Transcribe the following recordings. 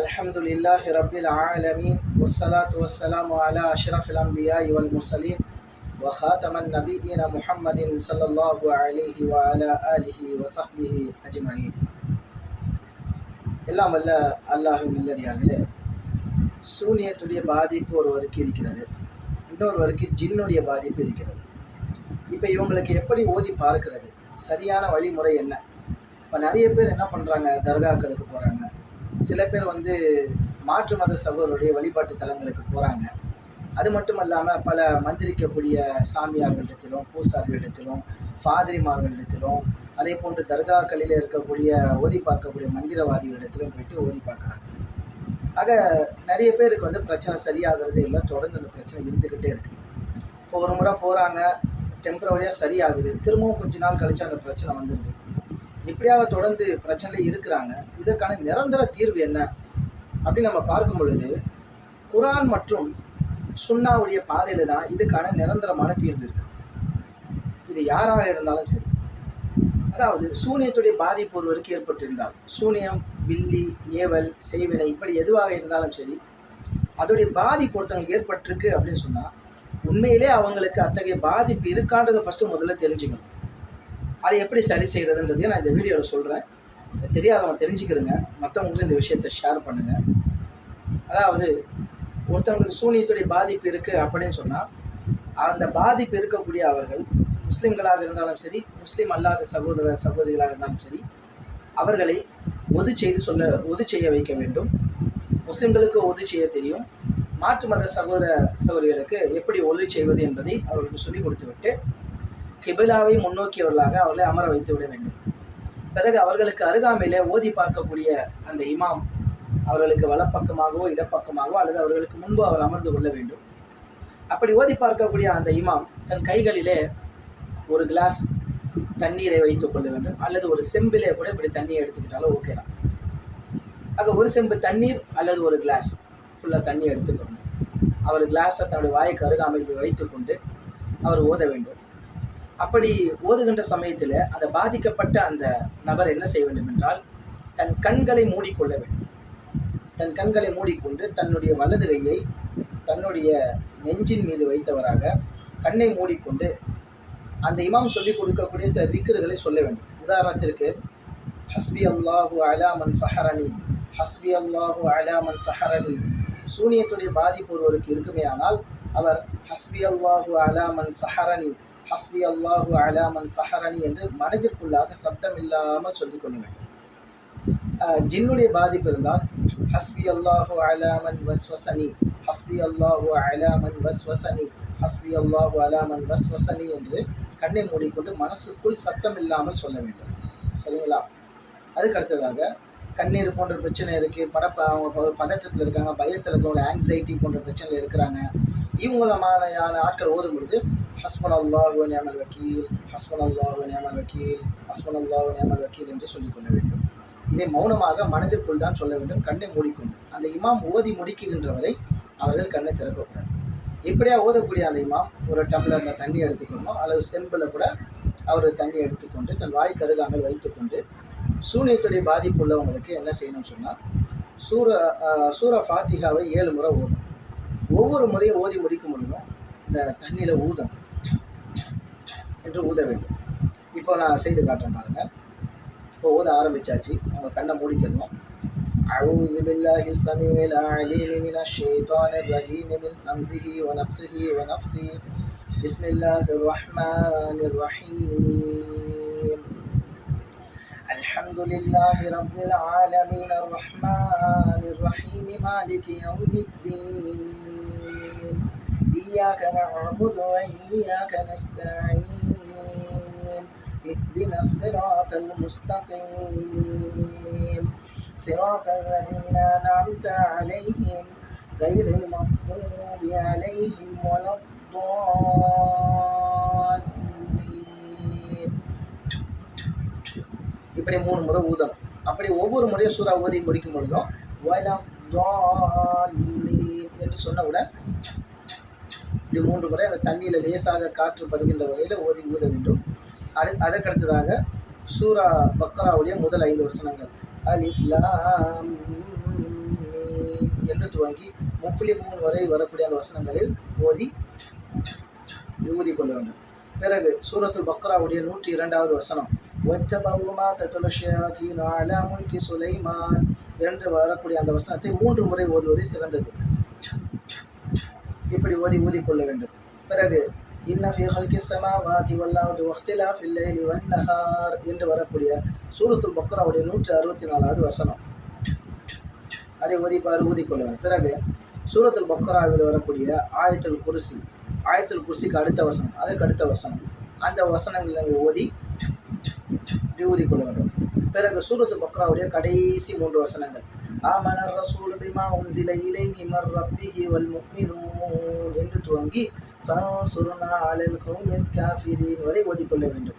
Alhamdulillahi Rabbil Alameen Wassalatu wassalamu ala ashrafil anbiya'i wal mursaleen wa khataman nabiyyina Muhammadin sallallahu alayhi wa ala alihi wa sahbihi ajma'in. எல்லாம் வல்ல அல்லாஹ்வின் நல்லடியார்களே, சூனியத்துடைய பாதிப்பு ஒருவருக்கு இருக்கிறது, இன்னொருவருக்கு ஜின்னுடைய பாதிப்பு இருக்கிறது. இப்போ இவங்களுக்கு எப்படி ஓதி பார்க்கிறது, சரியான வழிமுறை என்ன? இப்போ நிறைய பேர் என்ன பண்ணுறாங்க, தர்காக்களுக்கு போகிறாங்க. சில பேர் மாற்று மத சகோதரருடைய வழிபாட்டு தலங்களுக்கு போகிறாங்க. அது மட்டும் இல்லாமல் பல மந்திரிக்கக்கூடிய சாமியார்களிடத்திலும் பூசாரிகளிடத்திலும் ஃபாதிரிமார்களிடத்திலும் அதே போன்று தர்காக்களில் இருக்கக்கூடிய ஓதி பார்க்கக்கூடிய மந்திரவாதிகளிடத்திலும் போயிட்டு ஓதி பார்க்குறாங்க. ஆக நிறைய பேருக்கு பிரச்சனை சரியாகிறது இல்லை, தொடர்ந்து அந்த பிரச்சனை இருந்துக்கிட்டே இருக்குது. இப்போ ஒரு முறை போகிறாங்க, டெம்பரவரியாக சரியாகுது, திரும்பவும் கொஞ்ச நாள் கழித்து அந்த பிரச்சனை வந்துடுது. இப்படியாக தொடர்ந்து பிரச்சனையில் இருக்கிறாங்க. இதற்கான நிரந்தர தீர்வு என்ன அப்படின்னு நம்ம பார்க்கும் பொழுது, குர்ஆன் மற்றும் சுன்னாவுடைய பாதையில் தான் இதுக்கான நிரந்தரமான தீர்வு இருக்குது. இது யாராக இருந்தாலும் சரி, அதாவது சூனியத்துடைய பாதிப்பு ஒருவருக்கு ஏற்பட்டிருந்தால், சூனியம், வில்லி, ஏவல், செய்வினை இப்படி எதுவாக இருந்தாலும் சரி, அதோடைய பாதிப்பு ஒருத்தவங்களுக்கு ஏற்பட்டிருக்கு அப்படின்னு சொன்னால், உண்மையிலே அவங்களுக்கு அத்தகைய பாதிப்பு இருக்கான்றதை ஃபஸ்ட்டு முதல்ல தெரிஞ்சுக்கணும். அதை எப்படி சரி செய்கிறதுன்றதையும் நான் இந்த வீடியோவில் சொல்கிறேன். தெரியாதவங்க தெரிஞ்சுக்கிறேங்க, மற்றவங்களுக்கு இந்த விஷயத்தை ஷேர் பண்ணுங்கள். அதாவது ஒருத்தவங்களுக்கு சூனியத்துடைய பாதிப்பு இருக்குது அப்படின்னு சொன்னால், அந்த பாதிப்பு இருக்கக்கூடிய அவர்கள் முஸ்லீம்களாக இருந்தாலும் சரி, முஸ்லீம் அல்லாத சகோதர சகோதரிகளாக இருந்தாலும் சரி, அவர்களை ஒது செய்ய வைக்க வேண்டும். முஸ்லீம்களுக்கு ஒது செய்ய தெரியும், மாற்று மத சகோதர சகோதரிகளுக்கு எப்படி ஒது செய்வது என்பதை அவர்களுக்கு சொல்லிக் கொடுத்துவிட்டு கிபிலாவை முன்னோக்கியவர்களாக அவர்களை அமர வைத்து விட வேண்டும். பிறகு அவர்களுக்கு அருகாமையிலே ஓதி பார்க்கக்கூடிய அந்த இமாம் அவர்களுக்கு வலப்பக்கமாகவோ இடப்பக்கமாகவோ அல்லது அவர்களுக்கு முன்பு அவர் அமர்ந்து கொள்ள வேண்டும். அப்படி ஓதி பார்க்கக்கூடிய அந்த இமாம் தன் கைகளிலே ஒரு கிளாஸ் தண்ணீரை வைத்துக் கொள்ள வேண்டும், அல்லது ஒரு செம்பிலே கூட இப்படி தண்ணியை எடுத்துக்கிட்டாலும் ஓகே தான். ஆக ஒரு செம்பு தண்ணீர் அல்லது ஒரு கிளாஸ் ஃபுல்லாக தண்ணி எடுத்துக்கணும். அவர் கிளாஸை தன்னுடைய வாய்க்கு அருகாமையில் வைத்துக்கொண்டு அவர் ஓத வேண்டும். அப்படி ஓதுகின்ற சமயத்தில் அந்த பாதிக்கப்பட்ட அந்த நபர் என்ன செய்ய வேண்டும் என்றால், தன் கண்களை மூடிக்கொள்ள வேண்டும். தன் கண்களை மூடிக்கொண்டு தன்னுடைய வலது கையை தன்னுடைய நெஞ்சின் மீது வைத்தவராக கண்ணை மூடிக்கொண்டு அந்த இமாம் சொல்லிக் கொடுக்கக்கூடிய சில திக்ருகளை சொல்ல வேண்டும். உதாரணத்திற்கு, ஹஸ்பி அல்லாஹு அலாமன் சஹரனி, ஹஸ்பி அல்லாஹு அலாமன் சஹரனி. சூனியத்துடைய பாதிப்பு ஒருவருக்கு இருக்குமே ஆனால் அவர் ஹஸ்பி அல்லாஹு அலாமன் சஹரனி, ஹஸ்பி அல்லாஹு அலாமன் சஹரனி என்று மனதிற்குள்ளாக சப்தம் இல்லாமல் சொல்லிக் கொள்ள வேண்டும். ஜின்னுடைய பாதிப்பு இருந்தால் ஹஸ்பி அல்லாஹு அலாமன் வஸ்வசனி, ஹஸ்பி அல்லாஹு அலாமன் வஸ்வசனி, ஹஸ்பி அல்லாஹு அலாமன் வஸ்வசனி என்று கண்ணை மூடிக்கொண்டு மனசுக்குள் சத்தம் இல்லாமல் சொல்ல வேண்டும். சரிங்களா? அதுக்கு அடுத்ததாக கண்ணீர் போன்ற பிரச்சனை இருக்குது, அவங்க பதற்றத்தில் இருக்காங்க, பயத்தில் இருக்கவங்க, ஆங்ஸைட்டி போன்ற பிரச்சனையில் இருக்கிறாங்க. இவங்களமான ஆட்கள் ஓதும் பொழுது ஹஸ்பன் அல்லாஹு வ நிஅமல் வக்கீல், ஹஸ்பன் அல்லாஹு வ நிஅமல் வக்கீல், ஹஸ்பன் அல்லாஹு வ நிஅமல் வக்கீல் என்று சொல்லிக்கொள்ள வேண்டும். இதை மௌனமாக மனதிற்குள் தான் சொல்ல வேண்டும், கண்ணை மூடிக்கொண்டு. அந்த இமாம் ஓதி முடிக்கின்றவரை அவர்கள் கண்ணை திறக்கக்கூடாது. இப்படியா ஓதக்கூடிய அந்த இமாம் ஒரு டம்ளரில் தண்ணி எடுத்துக்கணும், அல்லது செம்பில் கூட அவர் தண்ணி எடுத்துக்கொண்டு தன் வாய் கருகாமல் வைத்துக்கொண்டு, சூனியத்துடைய பாதிப்பு உள்ளவங்களுக்கு என்ன செய்யணும்னு சொன்னால், சூரா ஃபாத்திஹாவை 7 முறை ஓதும். ஒவ்வொரு முறையும் ஓதி முடிக்கும் பொழுதும் இந்த தண்ணியில் ஊதம் என்று ஊத வேண்டும். இப்போ நான் செய்து காட்டுறேன் பாருங்கள். இப்போ ஓத ஆரம்பித்தாச்சு, அவங்க கண்ணை மூடிக்கணும். அஊது பில்லாஹி ஸமீஇல் அலீம் மினஷ் ஷைத்தானிர் ரஜீம் மின் ஹம்ஸிஹி வ நஃப்ஸிஹி வ நஃப்ஸிஹி. பிஸ்மில்லாஹிர் ரஹ்மானிர் ரஹீம். அல்ஹம்துலில்லாஹி ரப்பில் ஆலமீன் அர்-ரஹ்மானிர் ரஹீம் மாலிகி யௌமித்தீன். இய்யாக நஅபுது வ இய்யாக நஸ்தஈன். اهدنا الصراط المستقيم صراط الذين أنعمت عليهم غير المغضوب عليهم ولا الضالين. இப்படி 3 முறை ஊதம். அப்படி ஒவ்வொரு முறையும் சூறா ஓதி முடிக்கும் பொழுதும் வலா ضالين என்று சொன்னவுடன் இப்படி 3 முறை அந்த தண்ணியில் லேசாக காற்று படுகின்ற வகையில் ஓதி ஊத வேண்டும். அதற்கடுத்ததாக சூரா பக்ராவுடைய முதல் 5 வசனங்கள் அலிஃப் லாம் என்று துவங்கி முஃப்லிஹூன் வரை வரக்கூடிய அந்த வசனங்களில் ஓதி கொள்ள வேண்டும். பிறகு சூரத்துல் பக்ராவுடைய 102வது வசனம் வத்தபவு மா தத்லு ஷயாத்தீனு அலா முல்கி சுலைமான் என்று வரக்கூடிய அந்த வசனத்தை 3 முறை ஓதுவது சிறந்தது. இப்படி ஓதிக்கொள்ள வேண்டும். பிறகு இன்ன ஃபீ ஹல்கிஸ் ஸமாவாதி வல் அர்தி வக்திலாஃபில் லைலி வன் நஹார் என்று வரக்கூடிய சூரத்துல் பக்ராவுடைய 164வது வசனம் அதை ஓதிக்கொள்ள வேண்டும். பிறகு சூரத்துல் பக்ராவில் வரக்கூடிய ஆயத்துல் குர்சிக்கு அடுத்த வசனம், அதற்கு அடுத்த வசனம், அந்த வசனங்களை ஊதிக்கொள்ள வேண்டும். பிறகு சூரத்துல் பக்ராவுடைய கடைசி 3 வசனங்கள் ஆமனர் ரசூல் பிமா உன்சில இலைஹி மிர் ரப்பிஹி வல் முஃமினூன் என்று துவங்கி ஃபன்சுர்னா அலல் கௌமில் காஃபிரீன் வரை ஓதிக்கொள்ள வேண்டும்.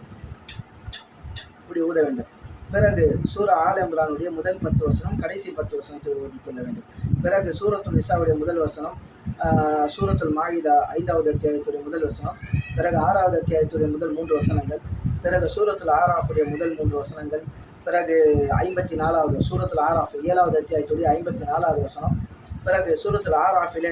இப்படி ஊத வேண்டும். பிறகு சூரா ஆல் இம்ரானுடைய முதல் 10 வசனம், கடைசி 10 வசனத்தை ஓதிக்கொள்ள வேண்டும். பிறகு சூரத்துல் நிசாவுடைய முதல் வசனம், சூரத்துல் மாயிதா 5வது அத்தியாயத்துடைய முதல் வசனம், பிறகு 6வது அத்தியாயத்துடைய முதல் 3 வசனங்கள், பிறகு சூரத்துல் ஆராஃபுடைய முதல் 3 வசனங்கள், பிறகு 54வது சூரத்துல் ஆராஃப் 7வது அத்தியாயத்துடைய 54வது வசனம், பிறகு சூரத்துல் ஆராஃபில்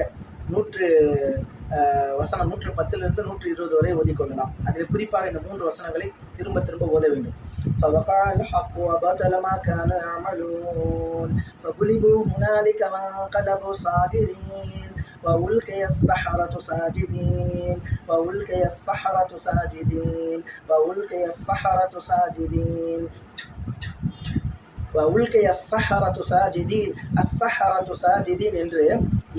வசனம் 110லிருந்து 120 வரை ஓதிக்கொள்ளலாம். அதில் குறிப்பாக இந்த 3 வசனங்களை திரும்ப ஓத வேண்டும். فَوَقَعَ الْحَقُّ وَبَطَلَ مَا كَانُوا يَعْمَلُونَ فَغُلِبُوا هُنَالِكَ وَانقَلَبُوا صَاغِرِينَ وَأُلْقِيَ السَّحَرَةُ சாஜிதீன் என்று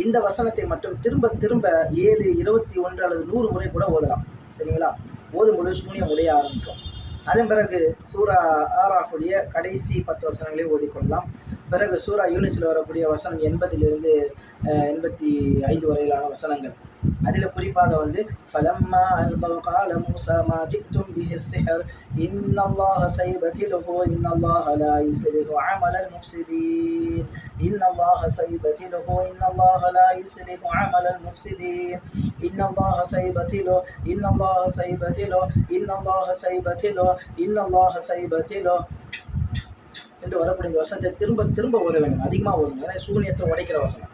இந்த வசனத்தை மட்டும் திரும்ப 7, 21 அல்லது 100 முறை கூட ஓதலாம். சரிங்களா? ஓதும்பொழுது சூனியம் உடைய ஆரம்பிக்கும். அதன் பிறகு சூரா ஆராஃபுடைய கடைசி 10 வசனங்களை ஓதிக்கொள்ளலாம். பிறகு சூரா யூனிஸில் வரக்கூடிய வசனம் 80லிருந்து 85 வரையிலான வசனங்கள். அதில் குறிப்பாக ஃபலம்மா அல்கௌ கால மூஸா மா ஜிஅ்தும் பிஹி ஸிஹர் இன்னல்லாஹ ஸைபதிலுஹு இன்னல்லாஹ லா யுஸ்லிஹு அமலல் முஃப்ஸிதீன் இன்னல்லாஹ ஸைபதிலுஹு இன்னல்லாஹ லா யுஸ்லிஹு அமலல் முஃப்ஸிதீன் இன்னல்லாஹ ஸைபதிலுஹு இன்னல்லாஹ ஸைபதிலுஹு இன்னல்லாஹ ஸைபதிலுஹு இன்னல்லாஹ ஸைபதிலுஹு என்று வரக்கூடிய இந்த வசனத்தை திரும்ப ஓத வேண்டும். அதிகமாக ஓதுங்க. ஏன்னா சூனியத்தை உடைக்கிற வசனம்.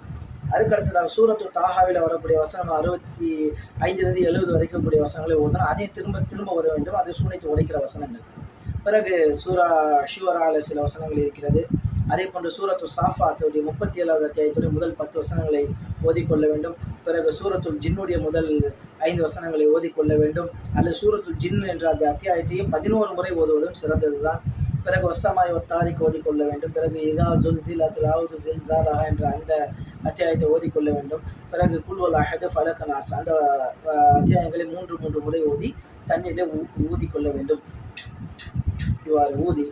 அதுக்கு அடுத்ததாக சூரத்து தாஹாவில் வரக்கூடிய வசனம் 65லிருந்து 70 வரைக்கும் கூடிய வசனங்களை ஓதணும். அதையும் திரும்ப ஓத வேண்டும். அது சூனியத்தை உடைக்கிற வசனங்கள். பிறகு சூரா ஷுவராவில் சில வசனங்கள் இருக்கிறது. அதே போன்று சூரத்து சாஃபாத்துடைய 37வது அத்தியாயத்துடைய முதல் 10 வசனங்களை ஓதிக்கொள்ள வேண்டும். பிறகு சூரத்துல் ஜின்னுடைய முதல் 5 வசனங்களை ஓதிக்கொள்ள வேண்டும். அல்லது சூரத்துல் ஜின் என்ற அந்த அத்தியாயத்தையும் 11 முறை ஓதுவதும் சிறந்தது தான். பிறகு வஸ்ஸமாய் வத்தாரிக் ஓதிக்கொள்ள வேண்டும். பிறகு இதா ஸுல்ஸிலத்தில் அர்து ஸில்ஸாலஹா என்ற அந்த அத்தியாயத்தை ஓதிக்கொள்ள வேண்டும். பிறகு குல் வல் அஹத் ஃபலக் நாஸ் அந்த அத்தியாயங்களை 3 முறை ஓதி தண்ணீரை ஊதிக்கொள்ள வேண்டும். இவ்வாறு ஊதி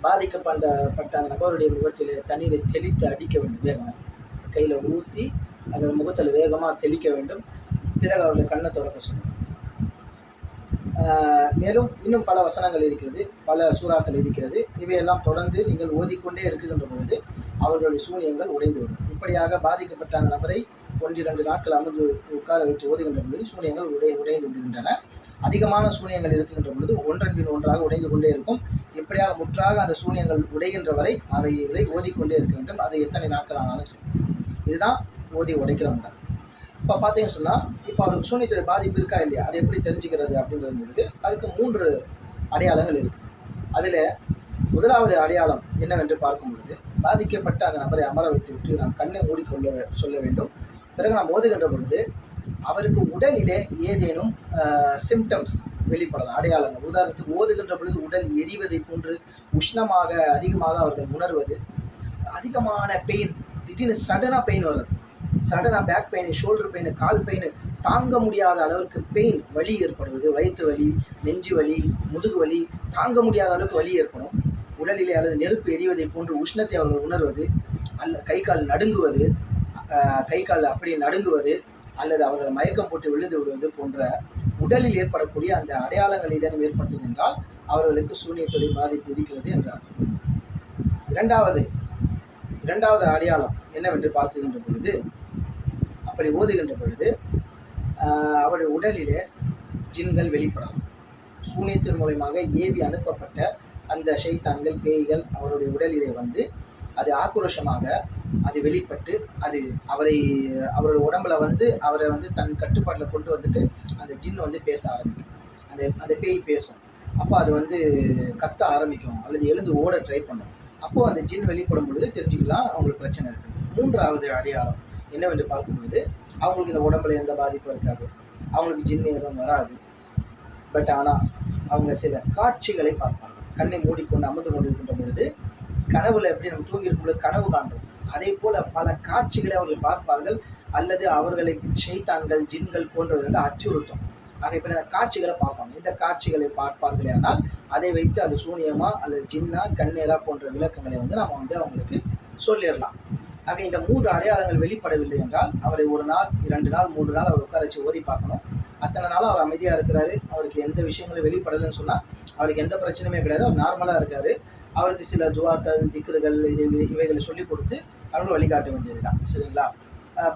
பாதிக்கப்பட்ட அந்த நபருடைய முகத்தில் தண்ணீரை தெளித்து அடிக்க வேண்டும். வேகமாக கையில் ஊற்றி அதன் முகத்தில் வேகமாக தெளிக்க வேண்டும். பிறகு அவர்களை கண்ணை திறக்க சொல்லணும். மேலும் இன்னும் பல வசனங்கள் இருக்கிறது, பல சூறாக்கள் இருக்கிறது. இவையெல்லாம் தொடர்ந்து நீங்கள் ஓதிக்கொண்டே இருக்கின்ற பொழுது அவர்களுடைய சூனியங்கள் உடைந்துவிடும். இப்படியாக பாதிக்கப்பட்ட அந்த நபரை 1-2 நாட்கள் அமர்ந்து உட்கார வைத்து ஓதுகின்ற பொழுது சூனியங்கள் உடைந்து விடுகின்றன. அதிகமான சூனியங்கள் இருக்கின்ற பொழுது ஒன்றன் பின் ஒன்றாக உடைந்து கொண்டே இருக்கும். இப்படியாக முற்றாக அந்த சூனியங்கள் உடைகின்ற வரை அவைகளை ஓதிக்கொண்டே இருக்க வேண்டும். அது எத்தனை நாட்கள் ஆனாலும் சரி. இதுதான் ஓதி உடைக்கிற முறை. இப்போ பார்த்தீங்கன்னு சொன்னால், இப்போ அவருக்கு சூனியத்துடைய பாதிப்பு இருக்கா இல்லையா, அதை எப்படி தெரிஞ்சுக்கிறது அப்படின்றது பொழுது அதுக்கு 3 அடையாளங்கள் இருக்குது. அதில் முதலாவது அடையாளம் என்னவென்று பார்க்கும் பொழுது, பாதிக்கப்பட்ட அந்த நபரை அமர வைத்து விட்டு நாம் கண்ணை மூடிக்கொள்ள சொல்ல வேண்டும். பிறகு நாம் ஓதுகின்ற பொழுது அவருக்கு உடலிலே ஏதேனும் சிம்டம்ஸ் வெளிப்படலாம், அடையாளங்கள். உதாரணத்துக்கு ஓதுகின்ற பொழுது உடல் எரிவதை போன்று உஷ்ணமாக அதிகமாக அவர்கள் உணர்வது, அதிகமான பெயின், திடீர்னு சடனாக பெயின் வருது, சடனாக பேக் பெயின், ஷோல்டர் பெயின், கால் பெயின், தாங்க முடியாத அளவுக்கு பெயின், வலி ஏற்படுவது, வயிற்று வலி, நெஞ்சு வலி, முதுகு வலி, தாங்க முடியாத அளவுக்கு வலி ஏற்படும். உடலிலே அல்லது நெருப்பு எரிவதை போன்று உஷ்ணத்தை அவர்கள் உணர்வது, கை கால் நடுங்குவது, கை கால் அப்படியே நடுங்குவது, அல்லது அவர்கள் மயக்கம் போட்டு விழுந்து விடுவது போன்ற உடலில் ஏற்படக்கூடிய அந்த அடையாளங்கள் ஏதேனும் ஏற்பட்டது என்றால் அவர்களுக்கு சூனியத்துடைய பாதிப்பு இருக்கிறது என்ற அர்த்தம். இரண்டாவது அடையாளம் என்னவென்று பார்க்கின்ற பொழுது, அப்படி ஓதுகின்ற பொழுது அவருடைய உடலிலே ஜின்கள் வெளிப்படலாம். சூனியத்தின் மூலமாக ஏவி அனுப்பப்பட்ட அந்த ஷைத்தான்கள், பேய்கள் அவருடைய உடலிலே அது ஆக்ரோஷமாக அது வெளிப்பட்டு அது அவரோட உடம்புல வந்து அவரை வந்து தன் கட்டுப்பாட்டில் கொண்டு வந்துட்டு அந்த ஜின் வந்து பேச ஆரம்பிக்கும். அந்த பேய் பேசும். அப்போ அது வந்து கத்த ஆரம்பிக்கும் அல்லது எழுந்து ஓட ட்ரை பண்ணும். அப்போது அந்த ஜின் வெளிப்படும் பொழுது தெரிஞ்சுக்கலாம் அவங்களுக்கு பிரச்சனை இருக்குது. 3வது அடையாளம் என்னவென்று பார்க்கும் பொழுது, அவங்களுக்கு இந்த உடம்புல எந்த பாதிப்பும் இருக்காது, அவங்களுக்கு ஜின் எதுவும் வராது. பட் ஆனால் அவங்க சில காட்சிகளை பார்ப்பார்கள். கண்ணை மூடிக்கொண்டு அமர்ந்து கொண்டு இருக்கின்ற பொழுது, கனவுல எப்படி நம்ம தூங்கி இருக்கும் பொழுது கனவு காண்றோம், அதே போல பல காட்சிகளை அவர்கள் பார்ப்பார்கள். அல்லது அவர்களை ஷைத்தான்கள் ஜின்கள் போன்றவை வந்து அச்சுறுத்தும். ஆக இப்போ காட்சிகளை பார்ப்பாங்க. இந்த காட்சிகளை பார்ப்பார்களே ஆனால் அதை வைத்து அது சூனியமா அல்லது ஜின்னா கண்ணேரா போன்ற விளக்கங்களை வந்து நம்ம வந்து அவங்களுக்கு சொல்லிடலாம். ஆக இந்த 3 அடையாளங்கள் வெளிப்படவில்லை என்றால் அவரை 1 நாள் 2 நாள் 3 நாள் அவர் உட்கார வச்சு ஓதி பார்க்கணும். அத்தனை நாளும் அவர் அமைதியாக இருக்கிறாரு, அவருக்கு எந்த விஷயங்களும் வெளிப்படலைன்னு சொன்னால் அவருக்கு எந்த பிரச்சனையுமே கிடையாது, அவர் நார்மலாக இருக்கார். அவருக்கு சில துவாக்கள் திக்ருகள் இவைகளை சொல்லிக் கொடுத்து அவர்கள் வழிகாட்ட வேண்டியது தான். சரிங்களா?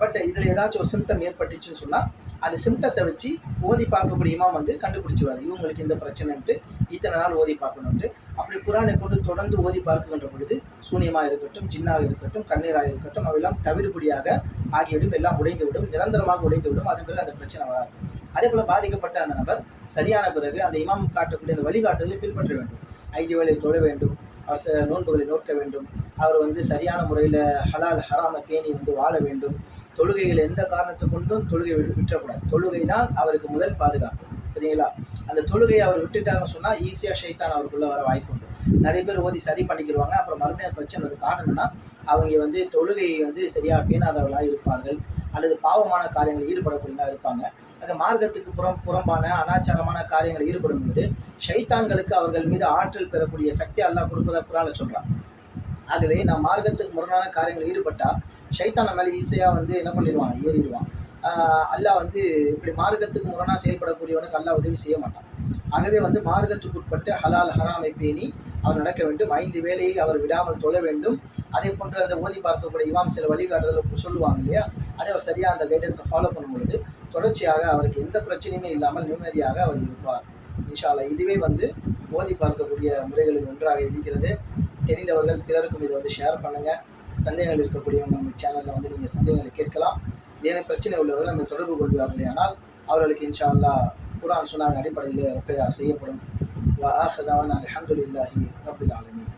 பட் இதில் ஏதாச்சும் ஒரு சிம்டம் ஏற்பட்டுச்சுன்னு சொன்னால் அந்த சிம்டத்தை வச்சு ஓதி பார்க்கக்கூடிய இமாம் வந்து கண்டுபிடிச்சிடுவார், இவங்களுக்கு இந்த பிரச்சனைன்ட்டு இத்தனை நாள் ஓதி பார்க்கணுன்ட்டு. அப்படி குரானை கொண்டு தொடர்ந்து ஓதி பார்க்கின்ற பொழுது சூனியமாக இருக்கட்டும், ஜின்னாக இருக்கட்டும், கண்ணீராக இருக்கட்டும், அவையெல்லாம் தவிடுபடியாக ஆகிவிடும், எல்லாம் உடைந்துவிடும், நிரந்தரமாக உடைந்துவிடும். அதன் பிறகு அந்த பிரச்சனை வராது. அதே போல் பாதிக்கப்பட்ட அந்த நபர் சரியான பிறகு அந்த இமாம் காட்டக்கூடிய அந்த வழிகாட்டுதலை பின்பற்ற வேண்டும். 5 வேளை தொழ வேண்டும், அவர் நோன்புகளை நோக்க வேண்டும், அவர் வந்து சரியான முறையில் ஹலால் ஹராமை பேணி வந்து வாழ வேண்டும். தொழுகையில் எந்த காரணத்தை கொண்டும் தொழுகை விட்டுறக்கூடாது. தொழுகை தான் அவருக்கு முதல் பாதுகாப்பு. சரிங்களா? அந்த தொழுகையை அவர் விட்டுட்டாருன்னு சொன்னால் ஈஸியாக ஷைத்தான் அவருக்குள்ளே வர வாய்ப்பு உண்டு. நிறைய பேர் ஓதி சரி பண்ணிக்கிடுவாங்க, அப்புறம் மறுபடியும் பிரச்சனை வந்து காரணம் என்னன்னா அவங்க வந்து தொழுகையை வந்து சரியாக பேணாதவர்களாக இருப்பார்கள் அல்லது பாவமான காரியங்களில் ஈடுபடக்கூடியவர்களாக இருப்பாங்க. அந்த மார்க்கத்துக்கு புறம்பான அனாச்சாரமான காரியங்களில் ஈடுபடும் பொழுது ஷைத்தான்களுக்கு அவர்கள் மீது ஆற்றல் பெறக்கூடிய சக்தி அல்லாஹ் கொடுப்பதாக குர்ஆன்ல சொல்கிறான். ஆகவே நான் மார்க்கத்துக்கு முரணான காரியங்களில் ஈடுபட்டால் ஷைத்தான் மேலே ஈஸியாக வந்து என்ன பண்ணிடுவான், ஏறிடுவான். அல்லாஹ் வந்து இப்படி மார்க்கத்துக்கு முரணாக செயல்படக்கூடியவனுக்கு அல்லாஹ் உதவி செய்ய மாட்டான். ஆகவே வந்து மார்க்கத்துக்கு உட்பட்டு ஹலால் ஹராமை பேணி அவர் நடக்க வேண்டும். 5 வேளையை அவர் விடாமல் தொழ வேண்டும். அதே போன்று அந்த ஓதி பார்க்கக்கூடிய இமாம் சில வழிகாட்டுதல் சொல்லுவாங்க இல்லையா, அதை அவர் சரியாக அந்த கைடன்ஸை ஃபாலோ பண்ணும் பொழுது தொடர்ச்சியாக அவருக்கு எந்த பிரச்சனையுமே இல்லாமல் நிம்மதியாக அவர் இருப்பார். இன்ஷா அல்லாஹ். இதுவே வந்து ஓதி பார்க்கக்கூடிய முறைகளில் ஒன்றாக இருக்கிறது. தெரிந்தவர்கள் பிறருக்கும் இதை வந்து ஷேர் பண்ணுங்கள். சந்தேகங்கள் இருக்கக்கூடியவங்க நம்ம சேனலில் வந்து நீங்கள் சந்தேகங்களை கேட்கலாம். இதே பிரச்சனை உள்ளவர்கள் நம்ம தொடர்பு கொள்வார்களே ஆனால் அவர்களுக்கு இன்ஷா அல்லாஹ் குர்ஆன் சுன்னாவின் அடிப்படையில் ருக்யா செய்யப்படும். வ ஆஹிரு தஅவானா அல்ஹம்துலில்லாஹி ரப்பில் ஆலமீன்.